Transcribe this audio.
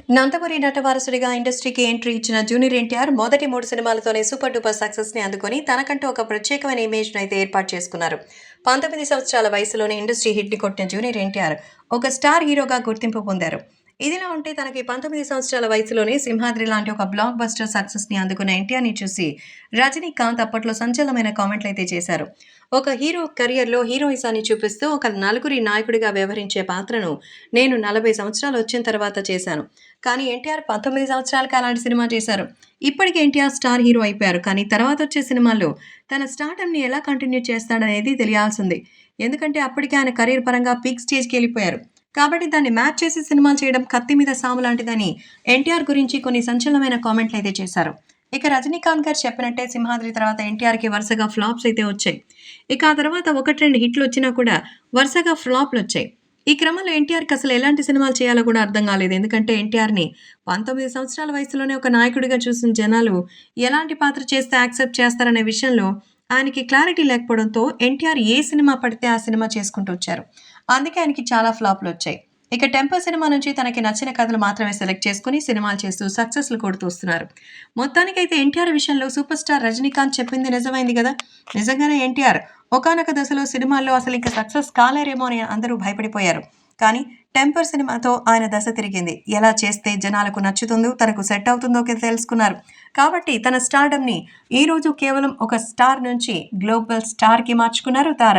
నందమూరి నటవారసుడిగా ఇండస్ట్రీకి ఎంట్రీ ఇచ్చిన జూనియర్ ఎన్టీఆర్ మొదటి 3 సినిమాలతోనే సూపర్ డూపర్ సక్సెస్‌ని అందుకొని తనకంటూ ఒక ప్రత్యేకమైన ఇమేజ్‌ను అయితే ఏర్పాటు చేసుకున్నారు. 19 సంవత్సరాల వయసులోనే ఇండస్ట్రీ హిట్‌ని కొట్టిన జూనియర్ ఎన్టీఆర్ ఒక స్టార్ హీరోగా గుర్తింపు పొందారు. ఇదిలా ఉంటే తనకి 19 సంవత్సరాల వయసులోనే 'సింహాద్రి' లాంటి ఒక బ్లాక్ బస్టర్ సక్సెస్‌ని అందుకున్న ఎన్టీఆర్‌ని చూసి రజనీకాంత్ అప్పట్లో సంచలనమైన కామెంట్‌లయితే చేశారు. ఒక హీరో కెరియర్‌లో హీరోయిజాన్ని చూపిస్తూ ఒక నలుగురి నాయకుడిగా వ్యవహరించే పాత్రను నేను 40 సంవత్సరాలు వచ్చిన తర్వాత చేశాను. కానీ ఎన్టీఆర్ 19 సంవత్సరాలకి అలాంటి సినిమా చేశారు. ఇప్పటికి ఎన్టీఆర్ స్టార్ హీరో అయిపోయారు. కానీ తర్వాతొచ్చే సినిమాల్లో తన స్టార్డమ్‌ని ఎలా కంటిన్యూ చేస్తాడనేది తెలియాల్సింది. ఎందుకంటే అప్పటికే ఆయన కెరీర్ పరంగా పీక్ స్టేజ్‌కెళ్ళిపోయారు. కాబట్టి దాన్ని మ్యాచ్ చేసి సినిమాలు చేయడం కత్తి మీద సాము లాంటిదని ఎన్టీఆర్ గురించి కొన్ని సంచలనమైన కామెంట్‌లయితే చేశారు. ఇక రజనీకాంత్ గారు చెప్పినట్టే 'సింహాద్రి' తర్వాత ఎన్టీఆర్‌కి వరుసగా ఫ్లాప్స్ అయితే వచ్చాయి. ఇక ఆ తర్వాత 1, 2 హిట్‌లొచ్చినా కూడా వరుసగా ఫ్లాప్‌లొచ్చాయి. ఈ క్రమంలో ఎన్టీఆర్‌కి అసలు ఎలాంటి సినిమాలు చేయాలో కూడా అర్థం కాలేదు. ఎందుకంటే ఎన్టీఆర్‌ని 19 సంవత్సరాల వయసులోనే ఒక నాయకుడిగా చూసిన జనాలు ఎలాంటి పాత్ర చేస్తే యాక్సెప్ట్ చేస్తారనే విషయంలో ఆయనకి క్లారిటీ లేకపోవడంతో ఎన్టీఆర్ ఏ సినిమా పడితే ఆ సినిమా చేసుకుంటూ వచ్చారు. అందుకే ఆయనకి చాలా ఫ్లాప్‌లొచ్చాయి. ఇక 'టెంపర్' సినిమా నుంచి తనకి నచ్చిన కథలు మాత్రమే సెలెక్ట్ చేసుకొని సినిమాలు చేస్తూ సక్సెస్‌లు కొడుతూ వస్తున్నారు. మొత్తానికైతే ఎన్టీఆర్ విషయంలో సూపర్ స్టార్ రజనీకాంత్ చెప్పింది నిజమైంది గదా! నిజంగానే ఎన్టీఆర్ ఒకానొక దశలో సినిమాల్లో అసలింక సక్సెస్ కాలేరేమో అని అందరూ భయపడిపోయారు. కానీ 'టెంపర్' సినిమాతో ఆయన దశ తిరిగింది. ఎలా చేస్తే జనాలకు నచ్చుతుందో, తనకు సెట్ అవుతుందో తెలుసుకున్నారు. కాబట్టి తన స్టార్డమ్‌ని ఈరోజు కేవలం ఒక స్టార్ నుంచి గ్లోబల్ స్టార్‌కి మార్చుకున్నారు తారక్.